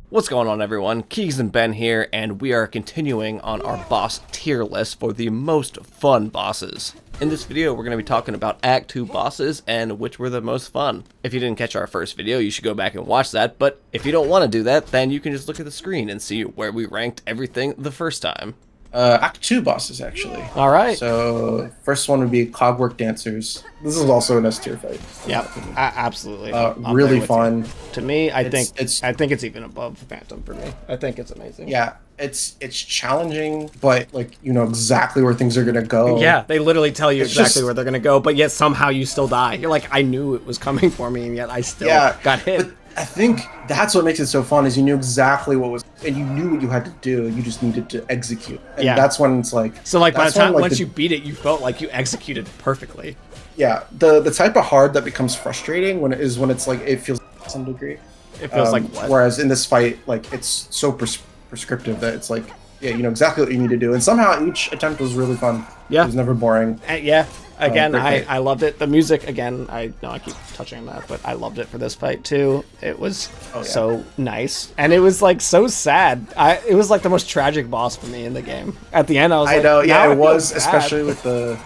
What's going on, everyone? Keegs and Ben here, and we are continuing on our boss tier list for the most fun bosses. In this video, we're going to be talking about Act 2 bosses and which were the most fun. If you didn't catch our first video, you should go back and watch that, but if you don't want to do that, then you can just look at the screen and see where we ranked everything the first time. Act 2 bosses, actually. All right. So, first one would be Cogwork Dancers. This is also an S tier fight. Yep, absolutely. Really fun. To me, I think it's even above Phantom for me. I think it's amazing. Yeah, it's challenging, but like you know exactly where things are gonna go. Yeah, they literally tell you exactly where they're gonna go, but yet somehow you still die. You're like, I knew it was coming for me, and yet I still got hit. But I think that's what makes it so fun is you knew exactly what was, and you knew what you had to do. You just needed to execute, and that's when it's like. So like by the time once you beat it, you felt like you executed perfectly. Yeah, the type of hard that becomes frustrating when it's like it feels to some degree. It feels like what? Whereas in this fight, like it's so prescriptive that it's like you know exactly what you need to do, and somehow each attempt was really fun. Yeah, it was never boring. Yeah. Again, I loved it. The music, again, I know I keep touching on that, but I loved it for this fight too. It was so nice, and it was like so sad. It was like the most tragic boss for me in the game. At the end, I was like, I know, yeah, it was, especially with the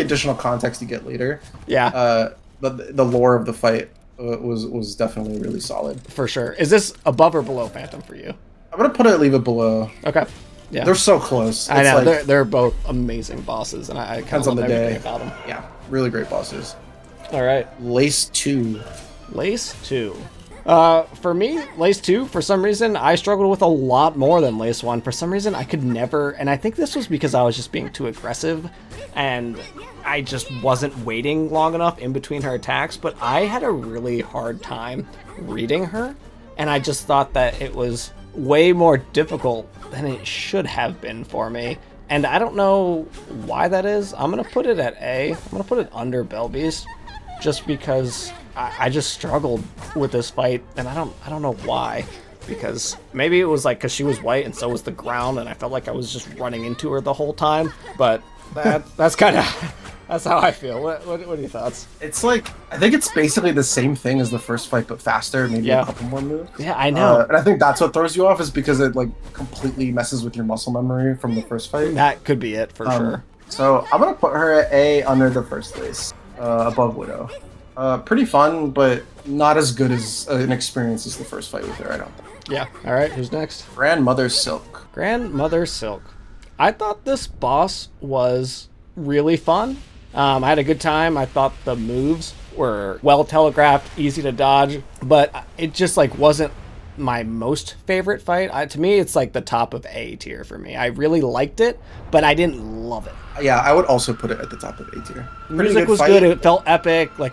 additional context you get later. Yeah. But the lore of the fight was definitely really solid. For sure. Is this above or below Phantom for you? I'm gonna leave it below. Okay. Yeah. They're so close. I know, like, they're both amazing bosses, and I kind of love everything about them. Yeah, really great bosses. All right. Lace 2. Lace 2. For me, Lace 2, for some reason, I struggled with a lot more than Lace 1. For some reason, I could never, and I think this was because I was just being too aggressive, and I just wasn't waiting long enough in between her attacks, but I had a really hard time reading her, and I just thought that it was way more difficult than it should have been for me, and I don't know why that is. I'm gonna put it at A. I'm gonna put it under Belbeast, just because I just struggled with this fight, and I don't know why. Because maybe it was like because she was white and so was the ground, and I felt like I was just running into her the whole time. But that's kind of that's how I feel. What are your thoughts? It's like I think it's basically the same thing as the first fight, but faster. Maybe a couple more moves. Yeah, I know. And I think that's what throws you off is because it like completely messes with your muscle memory from the first fight. That could be it for sure. So I'm gonna put her at A under the first Lace, above Widow. Pretty fun, but not as good as an experience as the first fight with her, I don't think. Yeah. All right, who's next? Grandmother Silk. Grandmother Silk. I thought this boss was really fun. I had a good time. I thought the moves were well telegraphed, easy to dodge, but it just like wasn't my most favorite fight. To me, it's like the top of A tier for me. I really liked it, but I didn't love it. Yeah, I would also put it at the top of A tier. The music was good. It felt epic. Like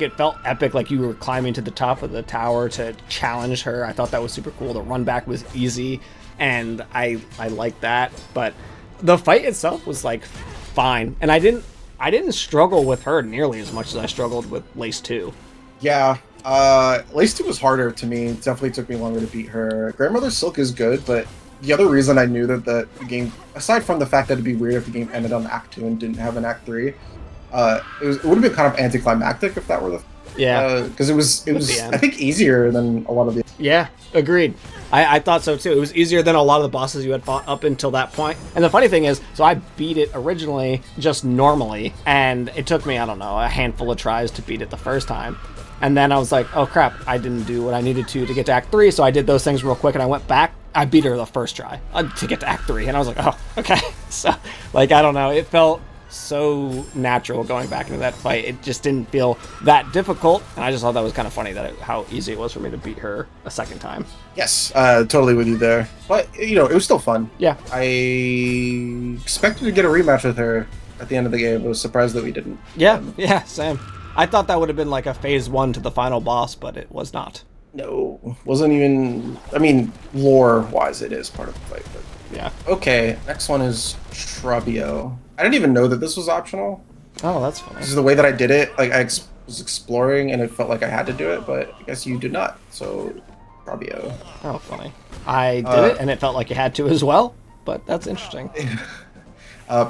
you were climbing to the top of the tower to challenge her. I thought that was super cool. The run back was easy, and I liked that. But the fight itself was like fine, and I didn't struggle with her nearly as much as I struggled with Lace 2. Yeah. Lace 2 was harder to me. It definitely took me longer to beat her. Grandmother Silk is good, but the other reason I knew that the game, aside from the fact that it'd be weird if the game ended on Act 2 and didn't have an Act 3, it would have been kind of anticlimactic if that were the... Yeah. Because it was I think, easier than a lot of the... Yeah, agreed. I thought so too. It was easier than a lot of the bosses you had fought up until that point. And the funny thing is, so I beat it originally just normally, and it took me, I don't know, a handful of tries to beat it the first time. And then I was like, oh crap, I didn't do what I needed to get to Act 3, so I did those things real quick, and I went back. I beat her the first try to get to Act 3, and I was like, oh, okay. So, like, I don't know, it felt so natural going back into that fight. It just didn't feel that difficult, and I just thought that was kind of funny that how easy it was for me to beat her a second time. Yes, totally with you there. But, you know, it was still fun. Yeah. I expected to get a rematch with her at the end of the game. I was surprised that we didn't. Yeah, same. I thought that would have been like a phase 1 to the final boss, but it was not. No, wasn't even... I mean, lore-wise, it is part of the fight, but... Yeah. Okay, next one is Trobbio. I didn't even know that this was optional. Oh, that's funny. This is the way that I did it. Like, I was exploring, and it felt like I had to do it, but I guess you did not, so... Trobbio. Oh, funny. I did it, and it felt like you had to as well, but that's interesting.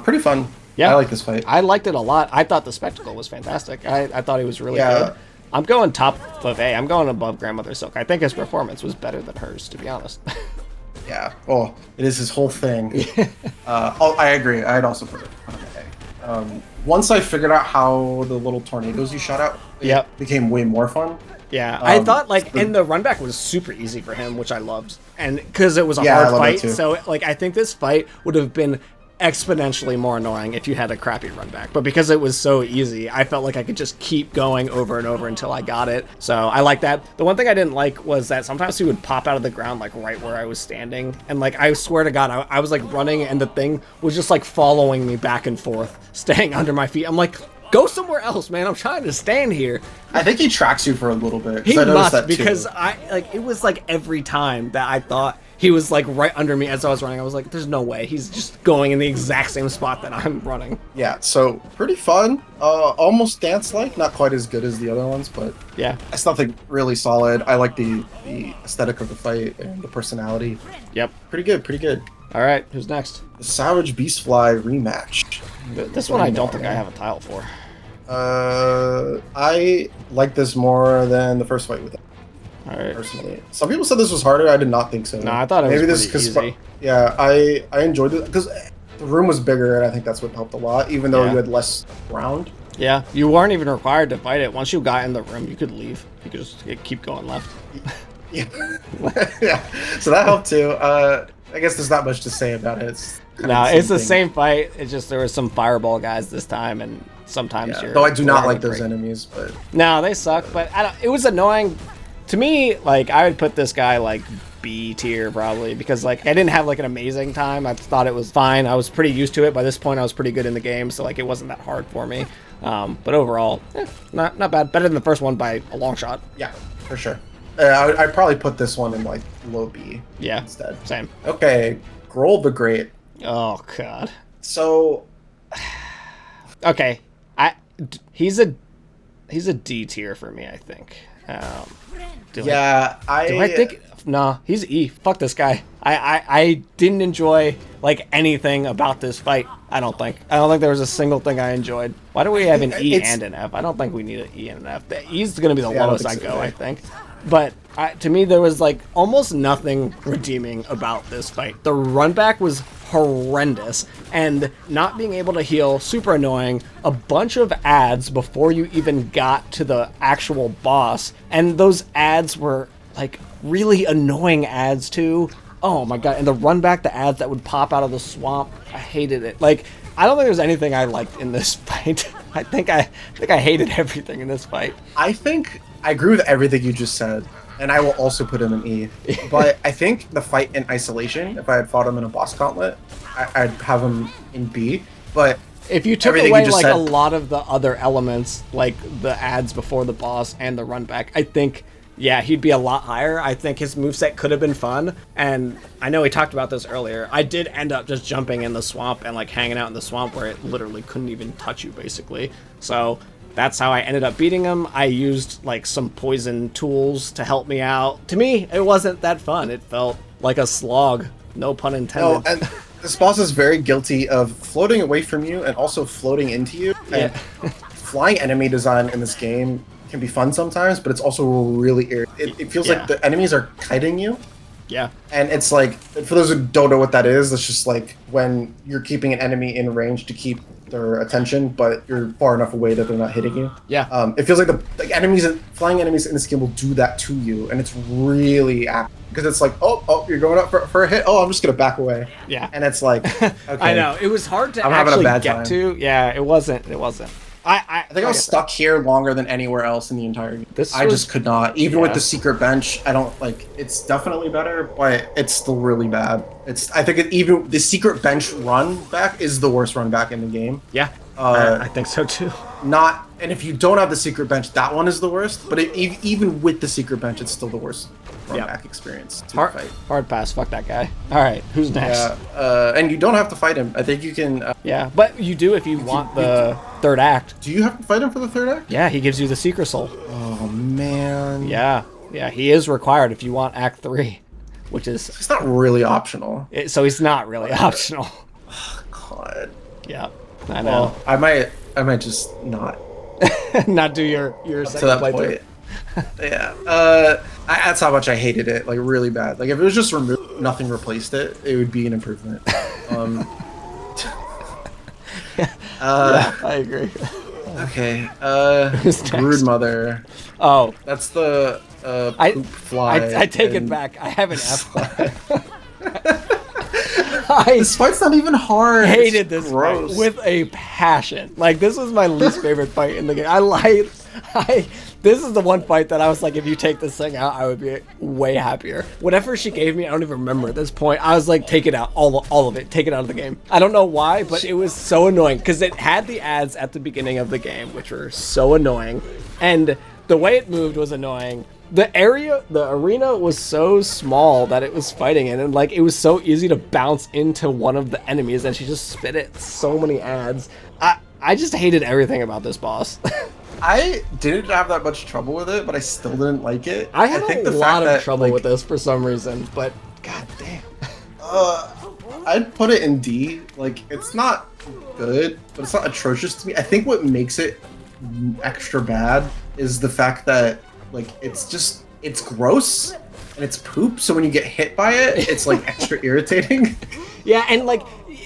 Pretty fun. Yeah, I like this fight. I liked it a lot. I thought the spectacle was fantastic. I thought it was really good. I'm going top of A. I'm going above Grandmother Silk. I think his performance was better than hers, to be honest. Yeah. Well, it is his whole thing. I agree. I'd also put it on A. Once I figured out how the little tornadoes you shot out, it became way more fun. Yeah, I thought like, and the run back was super easy for him, which I loved, and because it was a hard fight. So like, I think this fight would have been exponentially more annoying if you had a crappy run back, but because it was so easy, I felt like I could just keep going over and over until I got it. So I like that. The one thing I didn't like was that sometimes he would pop out of the ground like right where I was standing, and like I swear to God, I was like running and the thing was just like following me back and forth, staying under my feet. I'm like, go somewhere else, man. I'm trying to stand here. I think he tracks you for a little bit. He must, because it was like every time that I thought he was like right under me as I was running, I was like, there's no way. He's just going in the exact same spot that I'm running. Yeah, so pretty fun. Almost dance-like. Not quite as good as the other ones, but yeah, I still think really solid. I like the aesthetic of the fight and the personality. Yep. Pretty good, pretty good. All right, who's next? The Savage Beastfly rematch. This one I don't think I have a tile for. I like this more than the first fight with it. All right. Personally, some people said this was harder. I did not think so. No, I thought it was pretty easy. Yeah, I enjoyed it because the room was bigger, and I think that's what helped a lot. Even though you had less ground. Yeah, you weren't even required to fight it. Once you got in the room, you could leave. You could just keep going left. Yeah, yeah. So that helped too. I guess there's not much to say about it. It's the same fight. It's just there were some fireball guys this time, and sometimes though I do not like those enemies, but no, they suck. But it was annoying to me. Like I would put this guy like B tier probably, because like I didn't have like an amazing time. I thought it was fine. I was pretty used to it by this point. I was pretty good in the game, so like it wasn't that hard for me. But overall, not bad. Better than the first one by a long shot. Yeah, for sure. I'd probably put this one in like low B. Yeah, instead. Same. Okay, Groal the Great. Oh God. So. Okay, he's a D tier for me, I think. Do I think no, he's E. Fuck this guy. I didn't enjoy like anything about this fight. I don't think there was a single thing I enjoyed. Why do we have an E and an F? I don't think we need an E and an F. The E's gonna be the lowest I go, I think. But to me, there was like almost nothing redeeming about this fight. The run back was horrendous, and not being able to heal, super annoying. A bunch of ads before you even got to the actual boss, and those ads were like really annoying ads too. Oh my God. And the run back, the ads that would pop out of the swamp, I hated it. Like, I don't think there's anything I liked in this fight. I think I hated everything in this fight. I think I agree with everything you just said, and I will also put him in E. But I think the fight in isolation, if I had fought him in a boss gauntlet, I'd have him in B. But if you took away like a lot of the other elements, like the ads before the boss and the run back, I think, yeah, he'd be a lot higher. I think his moveset could have been fun. And I know we talked about this earlier. I did end up just jumping in the swamp and like hanging out in the swamp where it literally couldn't even touch you, basically. So that's how I ended up beating him. I used like some poison tools to help me out. To me, it wasn't that fun. It felt like a slog. No pun intended. No, and this boss is very guilty of floating away from you and also floating into you. And flying enemy design in this game can be fun sometimes, but it's also really it feels like the enemies are kiting you. Yeah. And it's like, for those who don't know what that is, it's just like when you're keeping an enemy in range to keep their attention, but you're far enough away that they're not hitting you. Yeah. It feels like flying enemies in this game will do that to you, and it's really active. Because it's like, oh, you're going up for a hit. Oh, I'm just gonna back away. Yeah. And it's like, okay. I know, it was hard to actually get to. Yeah, it wasn't. I think I was stuck here longer than anywhere else in the entire game. I just could not. Even with the secret bench, I don't like. It's definitely better, but it's still really bad. I think even the secret bench run back is the worst run back in the game. Yeah, I think so too. And if you don't have the secret bench, that one is the worst. But even with the secret bench, it's still the worst run back experience. Hard pass. Fuck that guy. All right, who's next? Yeah, and you don't have to fight him. I think you can. Yeah, but you do if you want the third act. Do you have to fight him for the third act? Yeah, he gives you the secret soul. Oh man. Yeah, he is required if you want Act 3, which is. It's not really optional. So he's not really optional. Oh, God. Yeah, I know. Well, I might just not Not do your to second that playthrough. point. Yeah. That's how much I hated it, like really bad. Like if it was just removed, nothing replaced it, it would be an improvement. Yeah, I agree. Okay. Who's next? Broodmother. Oh, That's the poop fly. I take it and- back. I have an F. This fight's not even hard. Hated It's this gross. fight with a passion. Like, this was my least favorite fight in the game. This is the one fight that I was like, if you take this thing out, I would be way happier. Whatever she gave me, I don't even remember at this point. I was like, take it out, all of it, take it out of the game. I don't know why, but it was so annoying because it had the ads at the beginning of the game, which were so annoying, and the way it moved was annoying. The arena was so small that it was fighting in, and like it was so easy to bounce into one of the enemies, and she just spit it so many ads. I just hated everything about this boss. I didn't have that much trouble with it, but I still didn't like it. I had think a the lot fact of that, trouble like, with this for some reason, but god damn. I'd put it in D. Like, it's not good, but it's not atrocious to me. I think what makes it extra bad is the fact that, like, it's gross and it's poop, so when you get hit by it, it's, like, extra irritating. Yeah, and like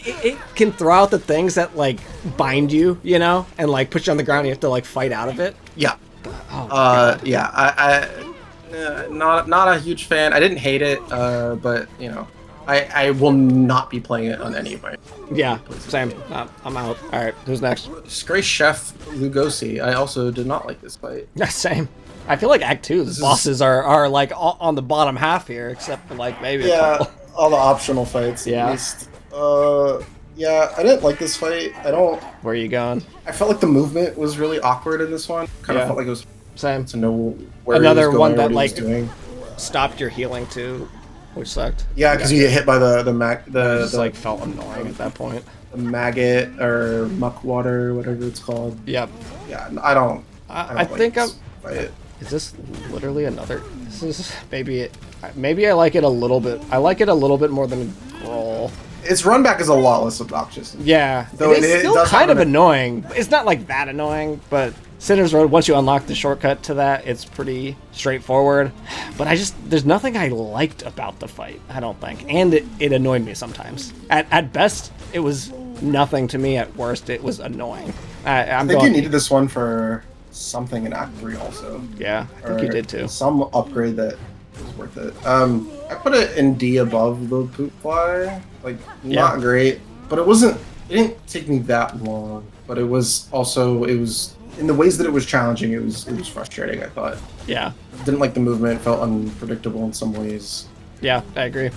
it can throw out the things that like bind you, you know, and like put you on the ground and you have to like fight out of it. Yeah. Oh, God. Yeah, not a huge fan. I didn't hate it, but, you know, I will not be playing it on any of my... Yeah, same. I'm out. All right, who's next? Disgraced Chef Lugoli. I also did not like this fight. Yeah, same. I feel like Act 2's bosses are like on the bottom half here, except for like maybe a couple. All the optional fights, Yeah. at least. Yeah, I didn't like this fight. Where are you going? I felt like the movement was really awkward in this one. Kind Yeah. of felt like it was Same. to know where Another he was going, one or that, what he was like, doing. Stopped your healing too, which sucked. Yeah, because you get hit by the Just like felt annoying at that point. the maggot or muck water, whatever it's called. Yep. Yeah, I don't I like think this fight. Is this literally another? This is maybe I like it a little bit. I like it a little bit more than Groal. Its run back is a lot less obnoxious. Yeah, Though it is it still does kind have of an- annoying. It's not like that annoying, but Sinner's Road, once you unlock the shortcut to that, it's pretty straightforward. But there's nothing I liked about the fight, I don't think. And it annoyed me sometimes. At best, it was nothing to me. At worst, it was annoying. I think you needed this one for something in Act 3 also. Yeah, I think you did too. Some upgrade that was worth it. I put it in D above the poop fly. Like, not great, but it didn't take me that long, but it was in the ways that it was challenging, it was frustrating, I thought. Yeah. Didn't like the movement, felt unpredictable in some ways. Yeah, I agree.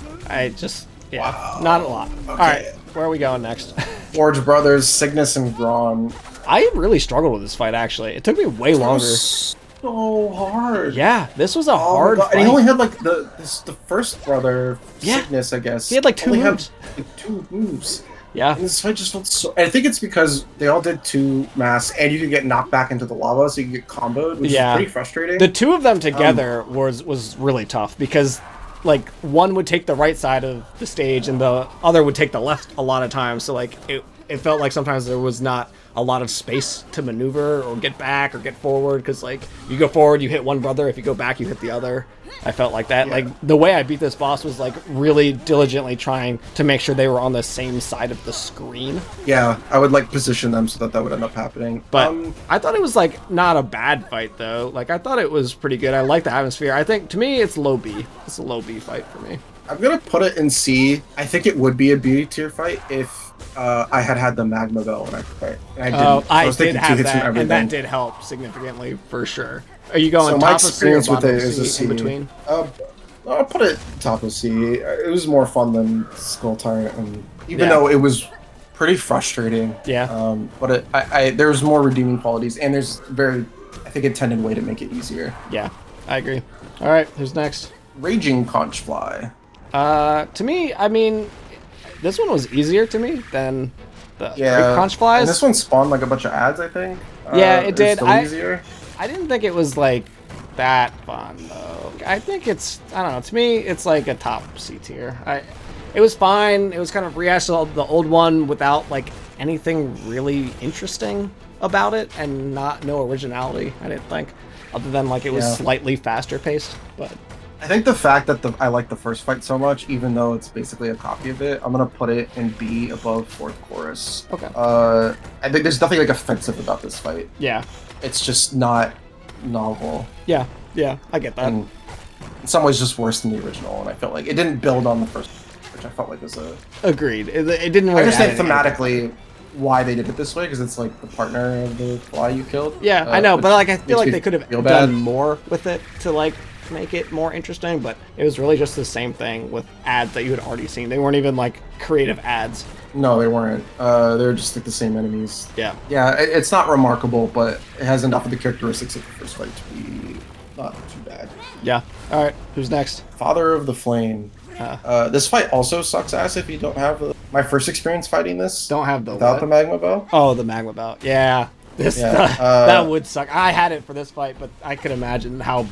Wow. Not a lot. Okay. All right, where are we going next? Forebrothers Signis and Groal. I really struggled with this fight, actually. It took me way longer. So hard. Yeah, this was a Oh hard my God. fight. And he only had like the first brother, Yeah. Sickness, I guess. He had, like, two only moves. Had, like, 2 moves. Yeah. And this fight just felt so. And I think it's because they all did 2 masks, and you could get knocked back into the lava, so you could get comboed, which is pretty frustrating. The two of them together was really tough because, like, one would take the right side of the stage and the other would take the left a lot of times. So, like, it felt like sometimes there was not a lot of space to maneuver or get back or get forward because, like, you go forward, you hit one brother. If you go back, you hit the other. I felt like that. Yeah. Like, the way I beat this boss was, like, really diligently trying to make sure they were on the same side of the screen. Yeah, I would like position them so that would end up happening. But I thought it was, like, not a bad fight, though. Like, I thought it was pretty good. I like the atmosphere. I think, to me, it's low B. It's a low B fight for me. I'm gonna put it in C. I think it would be a B tier fight if I had the magma bell when I played. And I didn't. So I was did taking 2 have hits from that, and everything. that did help significantly, for sure. Are you going So my top of C or experience with bottom it of is a C C. in between? I'll put it top of C. It was more fun than Skull Tyrant, and even Yeah. though it was pretty frustrating. Yeah. But there's more redeeming qualities, and there's very, I think, intended way to make it easier. Yeah, I agree. All right, who's next? Raging Conchfly. To me, I mean, this one was easier to me than the Yeah. Great Conchflies. And this one spawned like a bunch of ads, I think. Yeah, it did. Still easier. I didn't think it was like that fun though. I think it's, I don't know, to me it's like a top C tier. It was fine. It was kind of rehashed the old one without like anything really interesting. about it and no originality, I didn't think. Other than like it was slightly faster paced, but I think the fact that I like the first fight so much, even though it's basically a copy of it, I'm gonna put it in B above fourth chorus. Okay. I think there's nothing like offensive about this fight. Yeah. It's just not novel. Yeah, I get that. And in some ways, just worse than the original. And I felt like it didn't build on the first, which I felt like was a. Agreed. It didn't really. I understand thematically why they did it this way, because it's like the partner of the fly you killed. Yeah, I know, but like I feel like they could have done more with it to like make it more interesting, but it was really just the same thing with ads that you had already seen. They weren't even like creative ads. No, they weren't. They were just like the same enemies. Yeah. Yeah, it's not remarkable, but it has enough of the characteristics of the first fight to be not too bad. Yeah. All right. Who's next? Father of the Flame. This fight also sucks ass if you don't have my first experience fighting this. Don't have the without the magma bow. Oh, the magma bow. Yeah. That would suck. I had it for this fight, but I could imagine how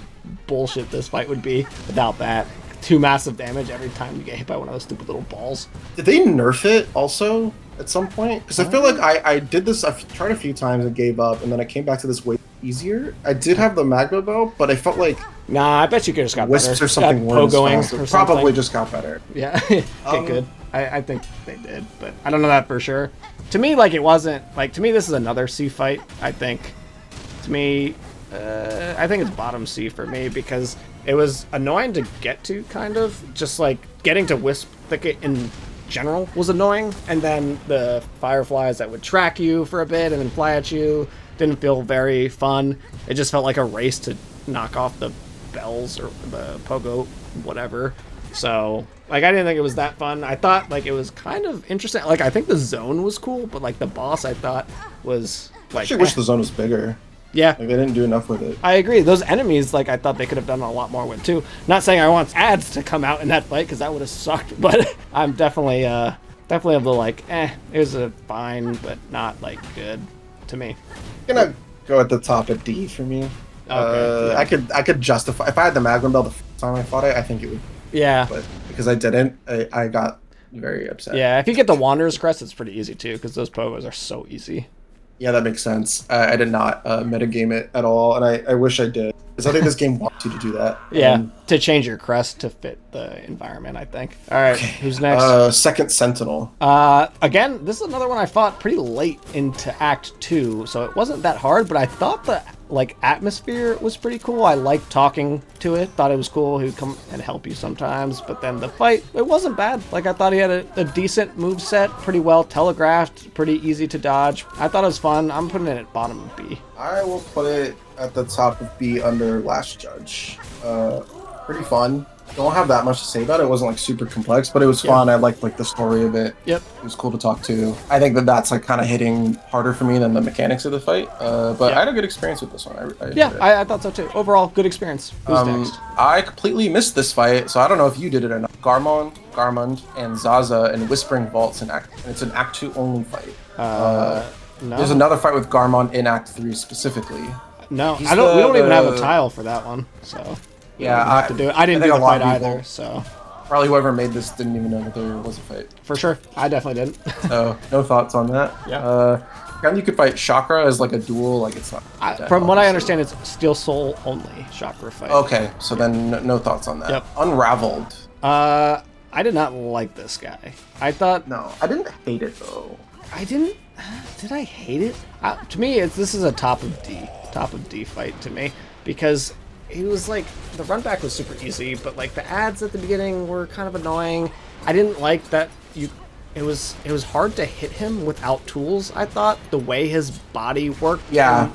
bullshit this fight would be without that. 2 massive damage every time you get hit by one of those stupid little balls. Did they nerf it also at some point? Because I feel like I did this. I've tried a few times and gave up, and then I came back to this way easier. I did have the magma bow, but I felt like nah. I bet you could have just got wisps better. or something worse. Pogoing Probably just got better. Yeah. Okay, good. I think they did, but I don't know that for sure. To me, like it wasn't like to me. This is another C fight. I think. To me, I think it's bottom C for me because it was annoying to get to, kind of. Just like getting to Wisp Thicket in general was annoying, and then the fireflies that would track you for a bit and then fly at you didn't feel very fun. It just felt like a race to knock off the bells or the pogo, whatever. So, like, I didn't think it was that fun. I thought, like, it was kind of interesting. Like, I think the zone was cool, but, like, the boss I thought was, like... I actually wish the zone was bigger. Yeah. Like, they didn't do enough with it. I agree. Those enemies, like, I thought they could have done a lot more with, too. Not saying I want ads to come out in that fight, because that would have sucked, but I'm definitely of the, like, it was a fine, but not, like, good to me. I'm gonna go at the top at D for me. Okay, yeah. I could justify... If I had the Magma Bell the first time I fought it, I think it would... Yeah. But because I didn't, I got very upset. Yeah, if you get the Wanderer's Crest, it's pretty easy too, because those pogos are so easy. Yeah, that makes sense. I did not metagame it at all, and I wish I did. Because I think this game wants you to do that. Yeah, to change your crest to fit the environment, I think. All right, who's next? Second Sentinel. Again, this is another one I fought pretty late into Act 2, so it wasn't that hard, but I thought the atmosphere was pretty cool. I liked talking to it, thought it was cool. He would come and help you sometimes, but then the fight, it wasn't bad. Like, I thought he had a decent move set, pretty well telegraphed, pretty easy to dodge. I thought it was fun. I'm putting it at bottom of B. I will put it at the top of B under Last Judge. Pretty fun. Don't have that much to say about it. It wasn't like super complex, but it was fun. I liked like the story of it. Yep. It was cool to talk to. I think that's like kind of hitting harder for me than the mechanics of the fight. But I had a good experience with this one. I thought so too. Overall, good experience. Who's next? I completely missed this fight, so I don't know if you did it or not. Garmund, and Zaza and Whispering Vaults and it's an Act 2 only fight. No. There's another fight with Garmund in Act 3 specifically. No, we don't even have a tile for that one, so. Yeah, I have to do it. I didn't do the fight either, so. Probably whoever made this didn't even know that there was a fight. For sure. I definitely didn't. So, no thoughts on that. Yeah. You could fight Chakra as like a dual, like it's not. From what I understand, it's Steel Soul only Chakra fight. Okay, so then no thoughts on that. Yep. Unravelled. I did not like this guy. I thought. No, I didn't hate it though. I didn't. Did I hate it? To me, this is a top of D fight to me, because he was like, the run back was super easy, but like the ads at the beginning were kind of annoying. I didn't like that it was hard to hit him without tools. I thought the way his body worked,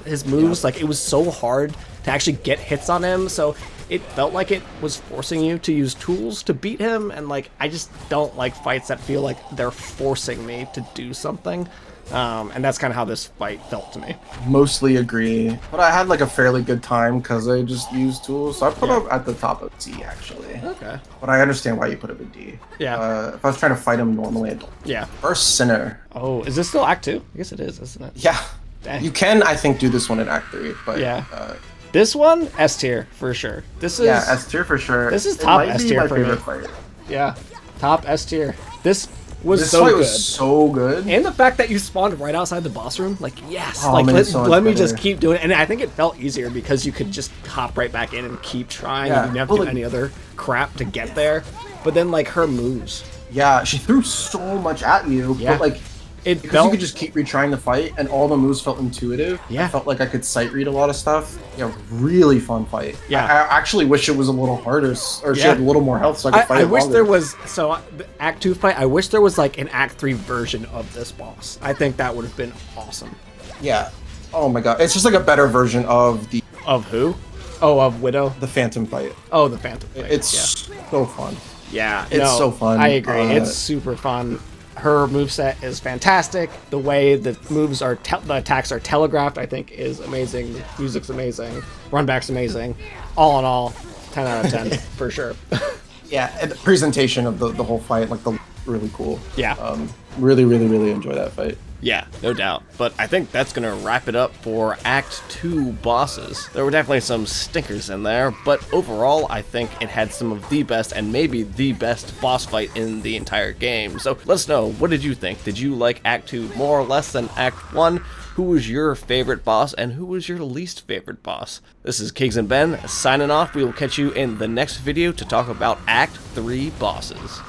his moves, like it was so hard to actually get hits on him. So it felt like it was forcing you to use tools to beat him, and like I just don't like fights that feel like they're forcing me to do something. And that's kind of how this fight felt to me. Mostly agree, but I had like a fairly good time because I just used tools. So I put it at the top of C actually. Okay. But I understand why you put it in D. Yeah. If I was trying to fight him normally, I'd do it. Yeah. First Sinner. Oh, is this still Act 2? I guess it is, isn't it? Yeah. Dang. You can, I think, do this one in Act 3, but yeah. This one, S tier for sure. This is S tier for sure. This is top S tier for me. Fight. Yeah, top S tier. This was This so fight good. was so good. And the fact that you spawned right outside the boss room, like, yes, Oh, like, man, it's so much let me better. just keep doing it. And I think it felt easier because you could just hop right back in and keep trying. Yeah, You didn't have to well, do like- any other crap to get there. But then, like, her moves. Yeah, she threw so much at you, Yeah. but like, It because felt... you could just keep retrying the fight, and all the moves felt intuitive. Yeah. I felt like I could sight read a lot of stuff. Yeah, really fun fight. Yeah. I actually wish it was a little harder, or she Yeah. had a little more health so I could fight I it wish longer. there was... So, the Act 2 fight, I wish there was, like, an Act 3 version of this boss. I think that would have been awesome. Yeah. Oh my god. It's just like a better version of Of who? Oh, of Widow? the Phantom fight. Oh, the Phantom fight. It's so fun. Yeah, It's no, so fun. I agree. It's super fun. Her moveset is fantastic. The way the moves are, the attacks are telegraphed, I think, is amazing. The music's amazing. Runback's amazing. All in all, 10 out of 10 for sure. Yeah, and the presentation of the whole fight, like really cool. Yeah. Really, really, really enjoy that fight. Yeah, no doubt. But I think that's going to wrap it up for Act 2 bosses. There were definitely some stinkers in there, but overall, I think it had some of the best and maybe the best boss fight in the entire game. So let us know, what did you think? Did you like Act 2 more or less than Act 1? Who was your favorite boss and who was your least favorite boss? This is Kigs and Ben signing off. We will catch you in the next video to talk about Act 3 bosses.